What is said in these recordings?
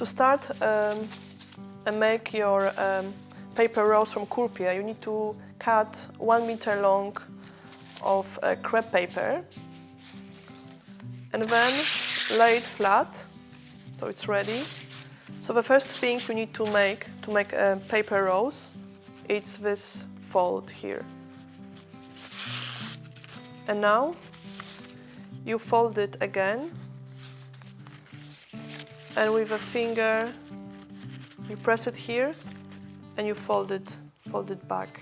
To start and make your paper rose from Kurpie, you need to cut 1 meter long of crepe paper and then lay it flat so it's ready. So the first thing you need to make a paper rose, it's this fold here. And now you fold it again, and with a finger you press it here and you fold it back.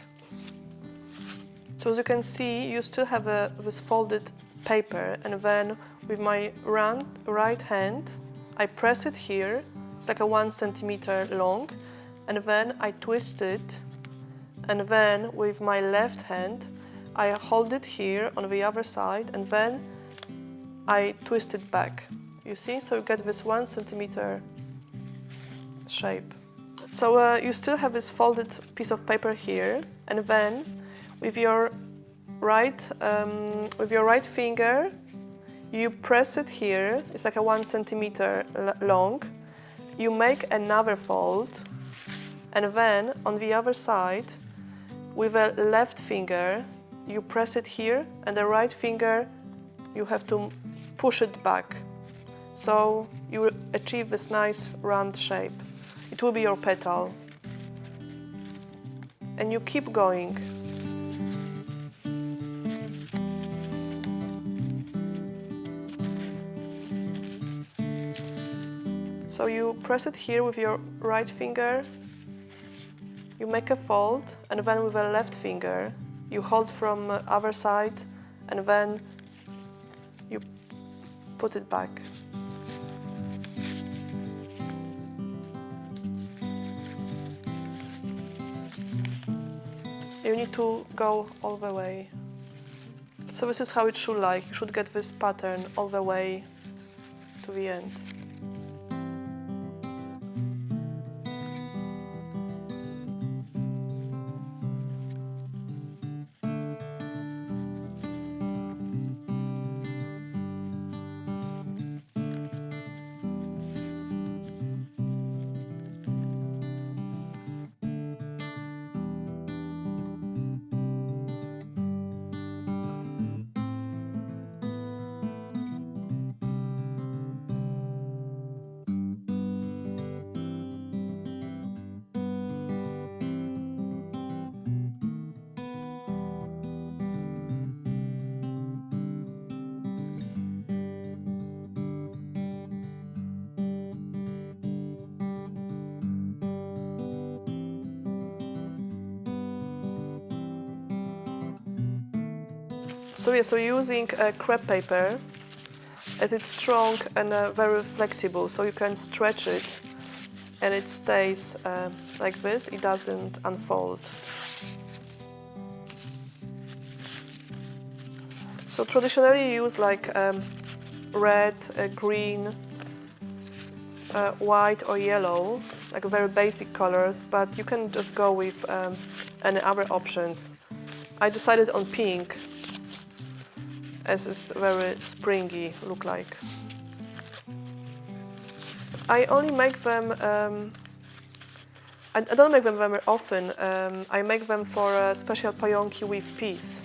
So as you can see, you still have this folded paper, and then with my right hand I press it here. It's like a 1 centimeter long, and then I twist it, and then with my left hand I hold it here on the other side, and then I twist it back. You see? So you get this 1 centimeter shape. So you still have this folded piece of paper here, and then with your right finger you press it here. It's like a 1 centimeter long. You make another fold, and then on the other side with a left finger you press it here, and the right finger you have to push it back. So you will achieve this nice round shape. It will be your petal. And you keep going. So you press it here with your right finger, you make a fold, and then with a left finger you hold from the other side, and then you put it back. You need to go all the way. So this is how it should look. You should get this pattern all the way to the end. So using crepe paper, as it's strong and very flexible, so you can stretch it and it stays like this, it doesn't unfold. So traditionally you use like red, green, white or yellow, like very basic colors, but you can just go with any other options. I decided on pink, as it's very springy look like. I only make them, I don't make them very often. I make them for a special pajaki with peas.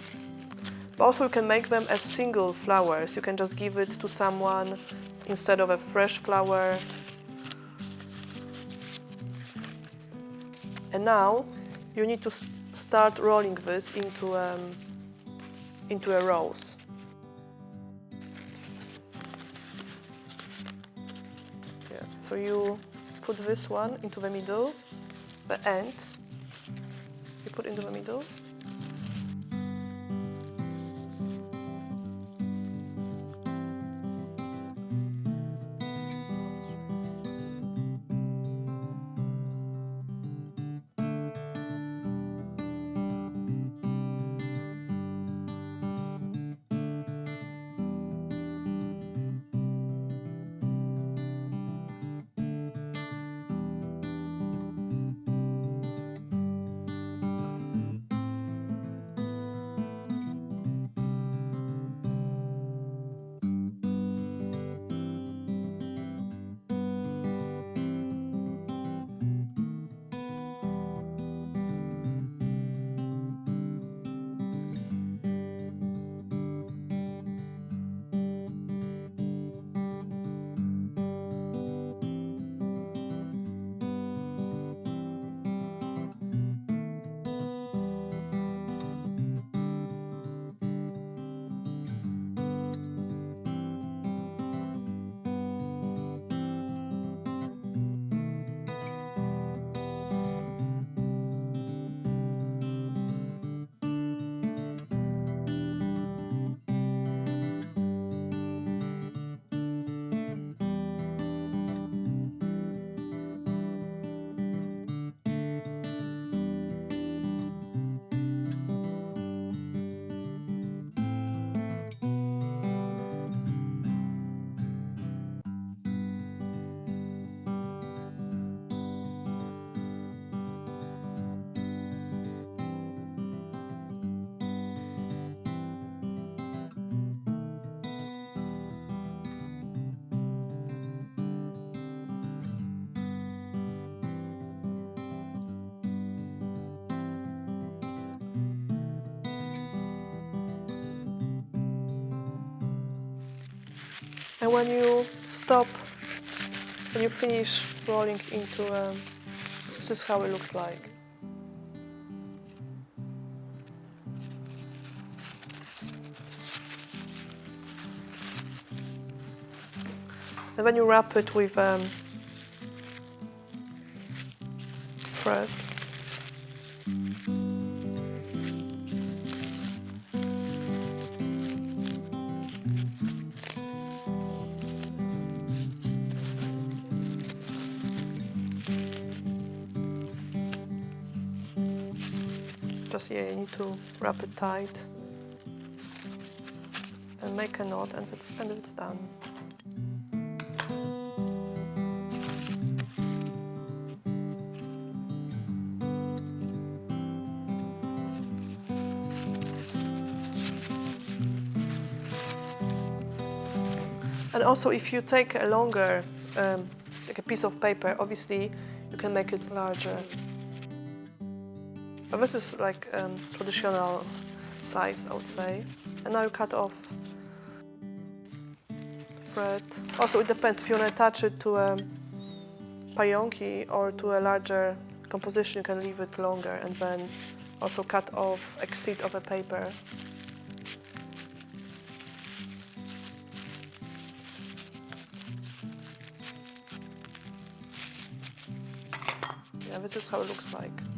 But also you can make them as single flowers. You can just give it to someone instead of a fresh flower. And now you need to start rolling this into a rose. So you put this one into the middle, the end, you put into the middle. And when you stop, when you finish rolling into, this is how it looks like. And then you wrap it with thread. Just, yeah, you need to wrap it tight and make a knot, and it's done. And also, if you take a longer, like a piece of paper, obviously you can make it larger. But this is like traditional size, I would say. And now you cut off thread. Also, it depends if you want to attach it to a pajaki or to a larger composition. You can leave it longer and then also cut off exceed of a paper. Yeah, this is how it looks like.